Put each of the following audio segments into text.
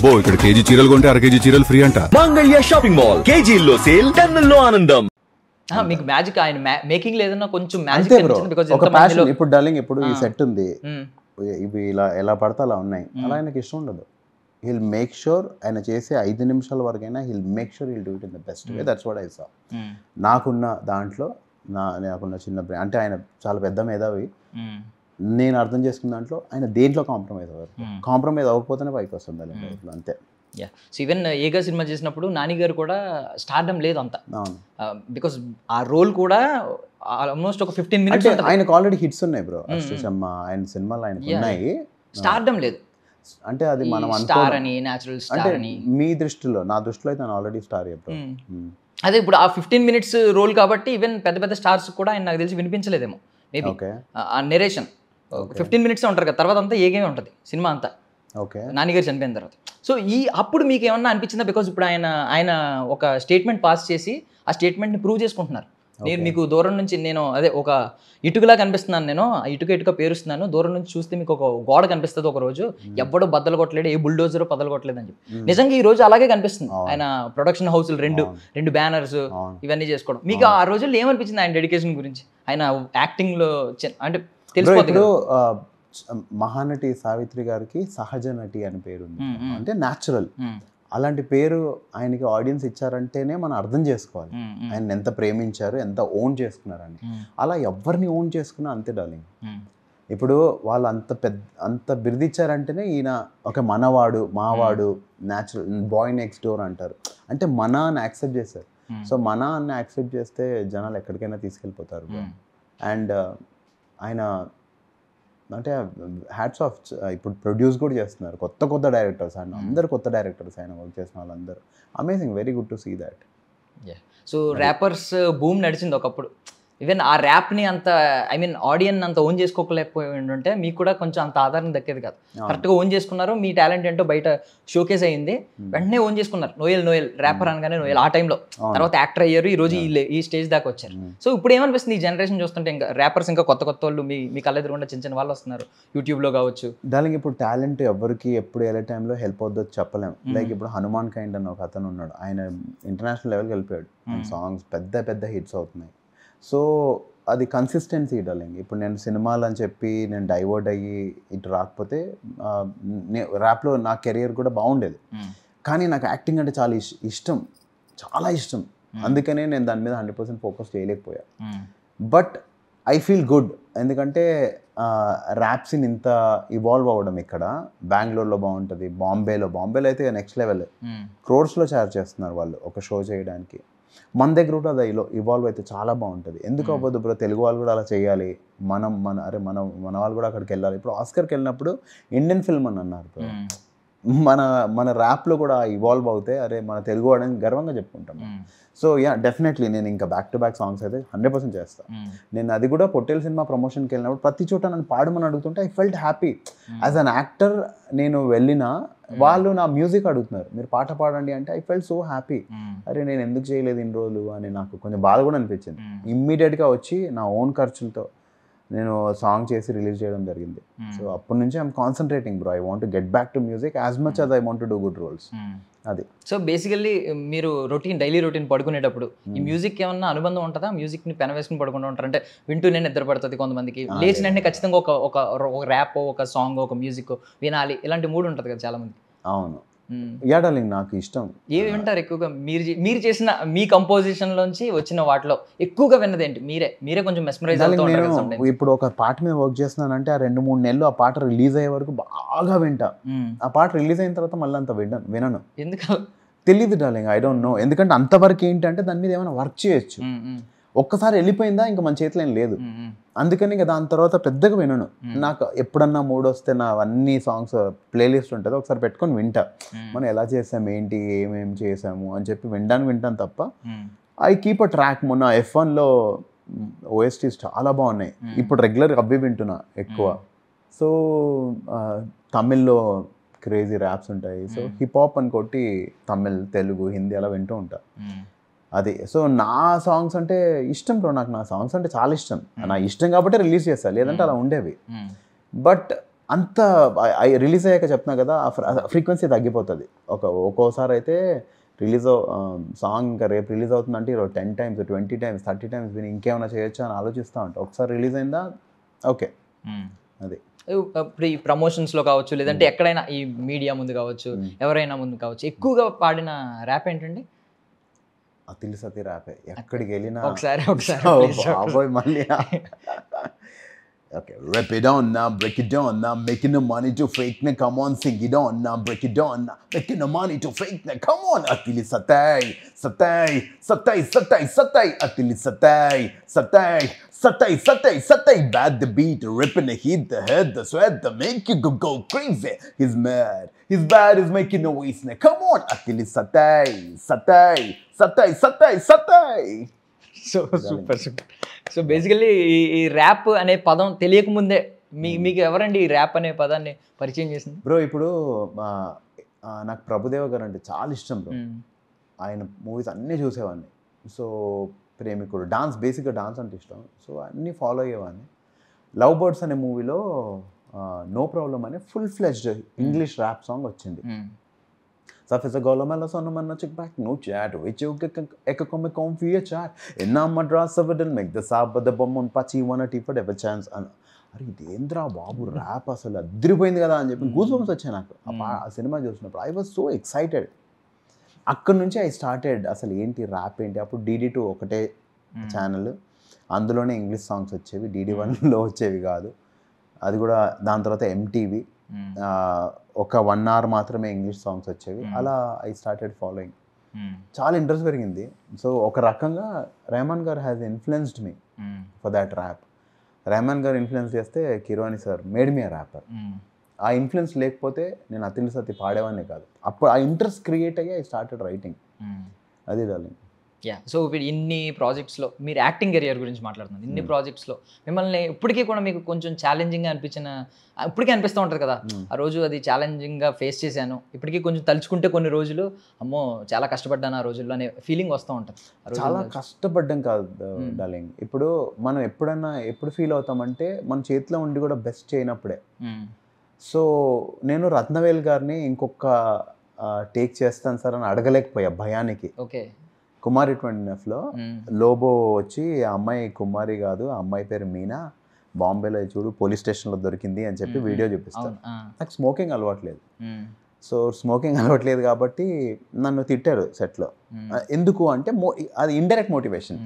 అబ్బో ఇక్కడ కేజీ చీరలు కొంటే అర కేజీ చీరలు ఫ్రీ అంట. మంగళ్య షాపింగ్ మాల్, కేజీల్లో సేల్, టన్నుల్లో ఆనందం. మీకు మ్యాజిక్ ఆయన మేకింగ్ లేదన్నా కొంచెం మ్యాజిక్ ఒక ప్యాషన్. ఇప్పుడు డార్లింగ్ ఇప్పుడు ఈ సెట్ ఉంది, ఇవి ఇలా ఎలా పడితే అలా ఉన్నాయి, అలా ఆయనకి ఇష్టం ఉండదు. he'll make sure ఆయన చేసే 5 నిమిషాల వరకైనా he'll make sure he'll do it in the best way. That's what I saw. నాకున్న దాంట్లో నాకున్న చిన్న అంటే ఆయన చాలా పెద్ద మేధావి. నేను అర్థం చేసుకున్న దాంట్లో ఆయన దేంట్లో కాంప్రమైజ్ అవ్వకపోతేనే పైకి వస్తుంది అంతే. సో ఈవెన్ ఏగా సినిమా చేసినప్పుడు నాని గారు కూడా స్టార్డమ్ లేదు అంత, బికాస్ ఆ రోల్ కూడా ఆల్మోస్ట్ ఒక 15 minutes ఆయనకు ఆల్రెడీ హిట్స్ ఉన్నాయి బ్రో. ఆయన సినిమాలు ఆయనకు ఉన్నాయి, స్టార్డమ్ లేదు. అంటే అది మనం స్టార్ అని, నేచురల్ స్టార్ అని మీ దృష్టిలో, నా దృష్టిలో అయితే ఆల్రెడీ స్టార్ చెప్పారు. అదే ఇప్పుడు ఆ 15 minutes రోల్ కాబట్టి ఈవెన్ పెద్ద పెద్ద స్టార్స్ కూడా ఆయన నాకు తెలిసి వినిపించలేదేమో మేబీ. ఆ నెరేషన్ 15 minutes ఉంటారు కదా, తర్వాత అంతా ఏగేమే ఉంటుంది సినిమా అంతా. నానిగారు చనిపోయిన తర్వాత. సో అప్పుడు మీకు ఏమన్నా అనిపించిందా? బికాజ్ ఇప్పుడు ఆయన ఒక స్టేట్మెంట్ పాస్ చేసి ఆ స్టేట్మెంట్ని ప్రూవ్ చేసుకుంటున్నారు. నేను మీకు దూరం నుంచి నేను అదే ఒక ఇటుకలా కనిపిస్తున్నాను, నేను ఇటుక పేరుస్తున్నాను, దూరం నుంచి చూస్తే మీకు ఒక గోడ కనిపిస్తుంది ఒక రోజు, ఎవ్వడో బద్దలు కొట్టలేడు, ఏ బుల్డోజర్ బద్దలు కొట్టలేదు అని చెప్పి. నిజంగా ఈ రోజు అలాగే కనిపిస్తుంది. ఆయన ప్రొడక్షన్ హౌస్లు రెండు బ్యానర్స్ ఇవన్నీ చేసుకోవడం. మీకు ఆ రోజుల్లో ఏమనిపించింది ఆయన డెడికేషన్ గురించి, ఆయన యాక్టింగ్ లో? అంటే తెలిసిపోతుంది, మహానటి సావిత్రి గారికి సహజ నటి అని పేరు ఉంది, అంటే న్యాచురల్. అలాంటి పేరు ఆయనకి ఆడియన్స్ ఇచ్చారంటేనే మనం అర్థం చేసుకోవాలి ఆయన ఎంత ప్రేమించారు, ఎంత ఓన్ చేసుకున్నారని. అలా ఎవరిని ఓన్ చేసుకున్నా అంతే డార్లింగ్. ఇప్పుడు వాళ్ళు అంత బిరుదిచ్చారంటేనే ఈయన ఒక మనవాడు, మావాడు, న్యాచురల్ బాయ్ నెక్స్ట్ డోర్ అంటారు. అంటే మన అని యాక్సెప్ట్ చేశారు. సో మన అని యాక్సెప్ట్ చేస్తే జనాలు ఎక్కడికైనా తీసుకెళ్ళిపోతారు. అండ్ ఆయన అంటే హ్యాట్స్ ఆఫ్. ఇప్పుడు ప్రొడ్యూస్ కూడా చేస్తున్నారు కొత్త డైరెక్టర్స్, ఆయన అందరు కొత్త డైరెక్టర్స్ ఆయన వర్క్ చేసిన వాళ్ళందరూ. Amazing, very good to see that. So rappers boom నడిచింది ఒకప్పుడు. ఈవెన్ ఆ ర్యాప్ని అంత ఆడియన్ అంత ఓన్ చేసుకోలేకపోయి ఉంటే మీకు కూడా కొంచెం అంత ఆధారం దక్కేది కాదు. కరెక్ట్గా ఓన్ చేసుకున్నారు, మీ టాలెంట్ ఏంటో బయట షోకేస్ అయింది, వెంటనే ఓన్ చేసుకున్నారు. నోయల్ ర్యాపర్ అనగానే నోయల్ ఆ టైంలో, తర్వాత యాక్టర్ అయ్యారు, ఈ రోజు ఈ స్టేజ్ దాకా వచ్చారు. సో ఇప్పుడు ఏమనిపిస్తుంది ఈ జనరేషన్ చూస్తుంటే, ఇంకా ర్యాపర్స్ ఇంకా కొత్త వాళ్ళు మీ కళ్ళెదురుగుండా చిన్న వాళ్ళు వస్తున్నారు, యూట్యూబ్లో కావచ్చు. దానికి ఇప్పుడు టాలెంట్ ఎవరికి ఎప్పుడు ఏ టైంలో హెల్ప్ అవుద్దో చెప్పలేము. లైక్ ఇప్పుడు హనుమాన్ కైండ్ అని ఒక అతను ఉన్నాడు, ఆయన ఇంటర్నేషనల్ లెవెల్కి వెళ్ళిపోయాడు, సాంగ్స్ పెద్ద హిట్స్ అవుతున్నాయి. సో అది కన్సిస్టెన్సీ డార్లింగ్. ఇప్పుడు నేను సినిమాలు అని చెప్పి నేను డైవర్ట్ అయ్యి ఇటు రాకపోతే ర్యాప్లో నా కెరియర్ కూడా బాగుండేది. కానీ నాకు యాక్టింగ్ అంటే చాలా ఇష్టం. అందుకనే నేను దాని మీద 100% ఫోకస్ చేయలేకపోయా. బట్ ఐ ఫీల్ గుడ్, ఎందుకంటే ర్యాప్ సీన్ ఇంత ఇవాల్వ్ అవ్వడం ఇక్కడ బెంగళూరులో బాగుంటుంది, బాంబేలో అయితే నెక్స్ట్ లెవెల్, క్రోర్స్లో చార్జ్ చేస్తున్నారు వాళ్ళు ఒక షో చేయడానికి. మన దగ్గర కూడా అది ఇవాల్వ్ అయితే చాలా బాగుంటుంది. ఎందుకు అవ్వదు బ్రో, తెలుగు వాళ్ళు కూడా అలా చేయాలి, మన వాళ్ళు కూడా అక్కడికి వెళ్ళాలి. ఇప్పుడు ఆస్కర్కి వెళ్ళినప్పుడు ఇండియన్ ఫిల్మ్ అని అన్నారు, మన ర్యాప్లో కూడా ఇవాల్వ్ అవుతే అరే మన తెలుగు వాడని గర్వంగా చెప్పుకుంటాం. సో డెఫినెట్లీ నేను ఇంకా బ్యాక్ టు బ్యాక్ సాంగ్స్ అయితే 100% చేస్తాను. నేను అది కూడా పొట్టేల్ సినిమా ప్రమోషన్కి వెళ్ళినప్పుడు ప్రతి చోట నన్ను పాడమని అడుగుతుంటే I felt happy. As an actor నేను వెళ్ళినా వాళ్ళు నా మ్యూజిక్ అడుగుతున్నారు, మీరు పాట పాడండి అంటే ఐ ఫెల్ట్ సో హ్యాపీ. అరే నేను ఎందుకు చేయలేదు ఇన్ని రోజులు అని నాకు కొంచెం బాధ కూడా అనిపించింది. ఇమ్మీడియట్గా వచ్చి నా ఓన్ ఖర్చులతో నేను సాంగ్ చేసి రిలీజ్ చేయడం జరిగింది. సో అప్పటి నుంచి I'm concentrating bro, I want to get back to music as much as I want to do good roles. అది. సో బేసికల్లీ మీరు డైలీ రొటీన్ పడుకునేటప్పుడు ఈ మ్యూజిక్ ఏమన్నా అనుబంధం ఉంటుందా? మ్యూజిక్ని పెన వేసుకుని పడుకుంటూ ఉంటారు అంటే వింటూనే నిద్ర పడుతుంది కొంతమందికి, లేచిన వెంటనే ఖచ్చితంగా ఒక ర్యాప్, ఒక సాంగ్, ఒక మ్యూజిక్ వినాలి, ఇలాంటి మూడ్ ఉంటుంది కదా చాలా మంది. అవును, డార్లింగ్ నాకు ఇష్టం. ఏమి వింటారు ఎక్కువగా? మీరు చేసిన మీ కంపోజిషన్ లోంచి వచ్చిన వాటిలో ఎక్కువగా విన్నది ఏంటి? మీరే కొంచెం మెస్మరైజ్ అవుతూ ఉంటారు. ఇప్పుడు ఒక పాట మీద వర్క్ చేస్తున్నానంటే ఆ 2-3 నెలలు ఆ పాట రిలీజ్ అయ్యే వరకు బాగా వింటా. ఆ పాట రిలీజ్ అయిన తర్వాత మళ్ళీ అంత వినను. ఎందుకు తెలియదు డార్లింగ్, ఐ డోంట్ నో. ఎందుకంటే అంతవరకు ఏంటంటే దాని మీద ఏమైనా వర్క్ చేయొచ్చు, ఒక్కసారి వెళ్ళిపోయిందా ఇంకా మన చేతిలో ఏం లేదు. అందుకని ఇంకా దాని తర్వాత పెద్దగా వినను. నాకు ఎప్పుడన్నా మూడ్ వస్తే నా అన్ని సాంగ్స్ ప్లేలిస్ట్ ఉంటుంది, ఒకసారి పెట్టుకొని వింటా, మనం ఎలా చేసాము ఏంటి ఏమేమి చేసాము అని చెప్పి వింటాను తప్ప ఐ కీప్ అ ట్రాక్. మొన్న F1లో OSTs చాలా బాగున్నాయి, ఇప్పుడు రెగ్యులర్గా అవి వింటున్నా ఎక్కువ. సో తమిళ్లో క్రేజీ ర్యాప్స్ ఉంటాయి, సో హిప్ హాప్ అని కొట్టి తమిళ్, తెలుగు, హిందీ అలా వింటూ ఉంటా. అది. సో నా సాంగ్స్ అంటే ఇష్టం బ్రో, నాకు నా సాంగ్స్ అంటే చాలా ఇష్టం. నా ఇష్టం కాబట్టి రిలీజ్ చేస్తాను, లేదంటే అలా ఉండేవి. బట్ అంత రిలీజ్ అయ్యాక చెప్తున్నా కదా ఆ ఫ్రీక్వెన్సీ తగ్గిపోతుంది. ఒక్కోసారి అయితే సాంగ్ ఇంకా రేపు రిలీజ్ అవుతుందంటే ఈరోజు 10 times 20 times 30 times విని ఇంకేమైనా చేయొచ్చా అని ఆలోచిస్తూ ఉంటా. ఒకసారి రిలీజ్ అయిందా ఓకే అది. ఇప్పుడు ఈ ప్రమోషన్స్లో కావచ్చు, లేదంటే ఎక్కడైనా ఈ మీడియా ముందు కావచ్చు, ఎవరైనా ముందు కావచ్చు, ఎక్కువగా పాడిన ర్యాప్ ఏంటండి? అతిలి సతి ర్యాపే. ఎక్కడికి వెళ్ళినా ఒకసారి బాబోయ్ మళ్ళీ okay, rip it on now, break it down now, making the money to fake now, come on, sing it on now, break it down now, making the money to fake now, come on, Atili satay, satay, satay, satay, satay, Atili satay, satay, satay, satay, satay, bad the beat, ripping the heat, the head, the sweat, the make you go crazy, he's mad, he's bad, he's making noise now, come on, Atili satay, satay, satay, satay, satay. So super. So basically ఈ rap అనే పదం తెలియకముందే మీకు ఎవరండి ఈ rap అనే పదాన్ని పరిచయం చేసింది? బ్రో ఇప్పుడు నాకు ప్రభుదేవ గారు అంటే చాలా ఇష్టం బ్రో. ఆయన మూవీస్ అన్నీ చూసేవాడిని. సో ప్రేమికుడు, బేసిక్గా డాన్స్ అంటే ఇష్టం. సో అన్నీ ఫాలో అయ్యేవాడిని. లవ్ బర్డ్స్ అనే మూవీలో నో ప్రాబ్లం అనే full fledged English rap song వచ్చింది. Safisa Golomela Sonomana check back, no chat, which you can come via chat. In Madras of it, make the Sab, the bomb on Pachi, one at if ever chance. And Arindra Babu rap asala, Dripping the Anja, Goosebumps a Chanak, a cinema just. I was so excited. అక్కడి నుంచి I started అసలు ఏంటి rap ఏంటి. అప్పుడు DD2 ఒకటే channel, అందులోనే English songs వచ్చేవి, DD1లో వచ్చేవి కాదు. అది కూడా దాని తర్వాత MTV, ఒక 1 hour మాత్రమే ఇంగ్లీష్ సాంగ్స్ వచ్చేవి. అలా ఐ స్టార్టెడ్ ఫాలోయింగ్. చాలా ఇంట్రెస్ట్ పెరిగింది. సో ఒక రకంగా Rahman garu has influenced me for that rap. Rahman garu influence చేస్తే కిరవాణి సార్ మేడ్ మీ ఆ ర్యాపర్. ఆ ఇన్ఫ్లుయెన్స్ లేకపోతే నేను అతిలి సతి పాడేవాడిని కాదు. అప్పుడు ఆ ఇంట్రెస్ట్ క్రియేట్ అయ్యి ఐ స్టార్టెడ్ రైటింగ్. అది డార్లింగ్. యా. సో ఇప్పుడు ఇన్ని ప్రాజెక్ట్స్లో మీరు యాక్టింగ్ కెరియర్ గురించి మాట్లాడుతున్నారు. ఇన్ని ప్రాజెక్ట్స్లో మిమ్మల్ని ఇప్పటికీ కూడా మీకు కొంచెం ఛాలెంజింగ్గా అనిపించిన, ఇప్పటికీ అనిపిస్తూ ఉంటుంది కదా, ఆ రోజు అది ఛాలెంజింగ్గా ఫేస్ చేశాను, ఇప్పటికీ కొంచెం తలుచుకుంటే కొన్ని రోజులు అమ్మో చాలా కష్టపడ్డాను ఆ రోజుల్లో అనే ఫీలింగ్ వస్తూ ఉంటుంది. చాలా కష్టపడ్డం కాదు డార్లింగ్. ఇప్పుడు మనం ఎప్పుడు ఫీల్ అవుతామంటే మన చేతిలో ఉండి కూడా బెస్ట్ చేయనప్పుడే. సో నేను రత్నవేల్ గారిని ఇంకొక టేక్ చేస్తాను సార్ అని అడగలేకపోయా భయానికి. ఓకే. కుమారి 29లో లోబో వచ్చి ఆ అమ్మాయి కుమారి కాదు, ఆ అమ్మాయి పేరు మీనా, బాంబేలో చూడు పోలీస్ స్టేషన్లో దొరికింది అని చెప్పి వీడియో చూపిస్తాను. నాకు స్మోకింగ్ అలవాట్లేదు. సో స్మోకింగ్ అలవాట్లేదు కాబట్టి నన్ను తిట్టారు సెట్లో. ఎందుకు అంటే అది ఇండైరెక్ట్ మోటివేషన్.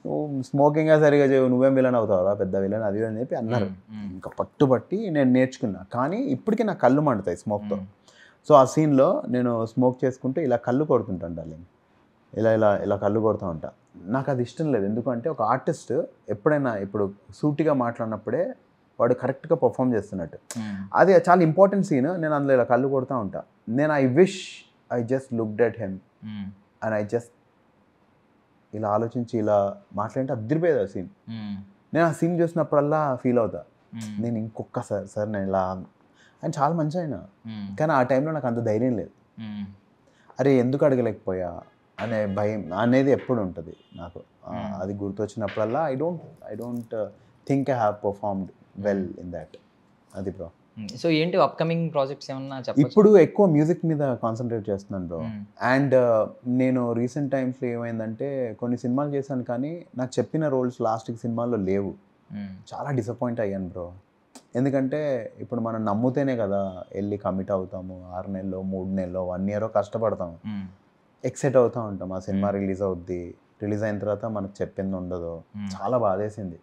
నువ్వు స్మోకింగ్ సరిగా చేయవు, నువ్వేం విలన్ అవుతావురా పెద్ద విలన్ అది అని చెప్పి అన్నారు. ఇంకా పట్టుబట్టి నేను నేర్చుకున్నా. కానీ ఇప్పటికీ నా కళ్ళు మండుతాయి స్మోక్తో. సో ఆ సీన్లో నేను స్మోక్ చేసుకుంటే ఇలా కళ్ళు కొడుతుంటాను డార్లింగ్, ఇలా ఇలా ఇలా కళ్ళు కొడుతూ ఉంటా. నాకు అది ఇష్టం లేదు. ఎందుకంటే ఒక ఆర్టిస్ట్ ఎప్పుడైనా ఇప్పుడు సూటిగా మాట్లాడినప్పుడే వాడు కరెక్ట్గా పర్ఫామ్ చేస్తున్నట్టు. అది చాలా ఇంపార్టెంట్ సీన్. నేను అందులో ఇలా కళ్ళు కొడుతూ ఉంటా. నేను I just looked at him and I just ఇలా ఆలోచించి ఇలా మాట్లాడితే అదిరిపోయేది ఆ సీన్. నేను ఆ సీన్ చూసినప్పుడల్లా ఫీల్ అవుతా, నేను ఇంకొకసారి సార్ నేను ఇలా. ఆయన చాలా మంచి ఆయన, కానీ ఆ టైంలో నాకు అంత ధైర్యం లేదు. అరే ఎందుకు అడగలేకపోయా అనే భయం అనేది ఎప్పుడు ఉంటుంది నాకు. అది గుర్తొచ్చినప్పుడల్లా I don't think I have performed well in that. అది బ్రో. సో ఏంటి అప్కమింగ్ ప్రాజెక్ట్స్ ఏమన్నా చెప్పండి? ఇప్పుడు ఎక్కువ మ్యూజిక్ మీద కాన్సన్ట్రేట్ చేస్తున్నాను బ్రో. అండ్ నేను రీసెంట్ టైమ్స్లో ఏమైందంటే కొన్ని సినిమాలు చేశాను, కానీ నాకు చెప్పిన రోల్స్ లాస్ట్కి సినిమాల్లో లేవు. చాలా డిసప్పాయింట్ అయ్యాను బ్రో. ఎందుకంటే ఇప్పుడు మనం నమ్ముతేనే కదా వెళ్ళి కమిట్ అవుతాము. 6 నెలలో 3 నెలలో 1 year కష్టపడతాము, ఎక్సైట్ అవుతూ ఉంటాం. ఆ సినిమా రిలీజ్ అవుద్ది, రిలీజ్ అయిన తర్వాత మనకు చెప్పింది ఉండదు. చాలా బాధేసింది.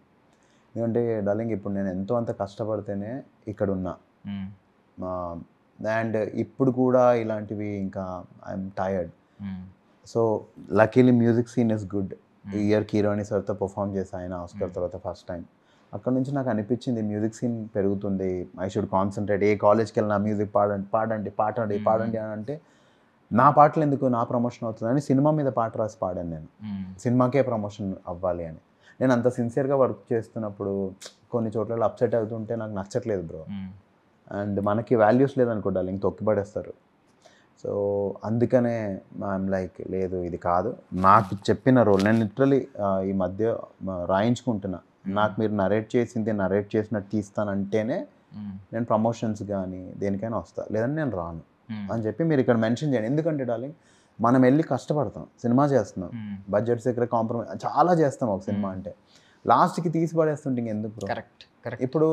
ఎందుకంటే డార్లింగ్ ఇప్పుడు నేను ఎంతో అంత కష్టపడితేనే ఇక్కడ ఉన్నా. అండ్ ఇప్పుడు కూడా ఇలాంటివి ఇంకా I'm tired. So luckily music scene is good. ఈ ఇయర్ కిరవాణి సార్తో పర్ఫామ్ చేసి ఆయన ఆస్కర్ తర్వాత ఫస్ట్ టైం. అక్కడ నుంచి నాకు అనిపించింది మ్యూజిక్ సీన్ పెరుగుతుంది, ఐ షుడ్ కాన్సన్ట్రేట్. ఏ కాలేజ్కి వెళ్ళినా మ్యూజిక్ పాడండి అని అంటే నా పాటలు ఎందుకు, నా ప్రమోషన్ అవుతుంది అని సినిమా మీద పాట రాసి పాడాను నేను. సినిమాకే ప్రమోషన్ అవ్వాలి అని. నేను అంత సిన్సియర్గా వర్క్ చేస్తున్నప్పుడు కొన్ని చోట్ల అప్సెట్ అవుతుంటే నాకు నచ్చట్లేదు బ్రో. అండ్ మనకి వాల్యూస్ లేదనుకోండి, ఇంక తొక్కిపడేస్తారు. సో అందుకనే ఐఎమ్ లైక్ లేదు ఇది కాదు నాకు చెప్పిన రోల్. నేను లిటరలీ ఈ మధ్య రాయించుకుంటున్నా, నాకు మీరు నరేట్ చేసినట్టు తీస్తానంటేనే నేను ప్రమోషన్స్ కానీ దేనికైనా వస్తా, లేదంటే నేను రాను అని చెప్పి మీరు ఇక్కడ మెన్షన్ చేయండి. ఎందుకంటే డార్లింగ్ మనం వెళ్ళి కష్టపడతాం, సినిమా చేస్తున్నాం, బడ్జెట్స్ దగ్గర కాంప్రమైజ్ చాలా చేస్తాం ఒక సినిమా అంటే, లాస్ట్కి తీసి పడేస్తుంటే ఇంకెందుకు బ్రో? కరెక్ట్ ఇప్పుడు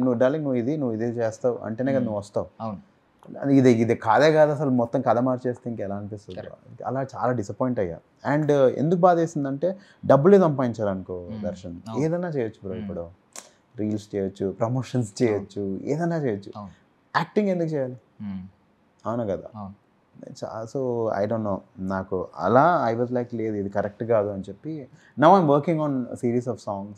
నువ్వు డార్లింగ్ నువ్వు ఇది చేస్తావు అంటేనే కదా నువ్వు వస్తావు. అవును. ఇది కాదే కాదు అసలు మొత్తం కథ మార్చేస్తే ఇంకెలా అనిపిస్తుంది? అలా చాలా డిసప్పాయింట్ అయ్యా. అండ్ ఎందుకు బాధ వేసిందంటే డబ్బులు సంపాదించాలనుకో దర్శన్, ఏదైనా చేయొచ్చు బ్రో. ఇప్పుడు రీల్స్ చేయొచ్చు, ప్రమోషన్స్ చేయొచ్చు, ఏదైనా చేయొచ్చు. యాక్టింగ్ ఎందుకు చేయాలి? అవును కదా. సో ఐ డోంట్ నో, నాకు అలా ఐ వాజ్ లైక్ లేదు ఇది కరెక్ట్ కాదు అని చెప్పి. Now I'm working on series of songs.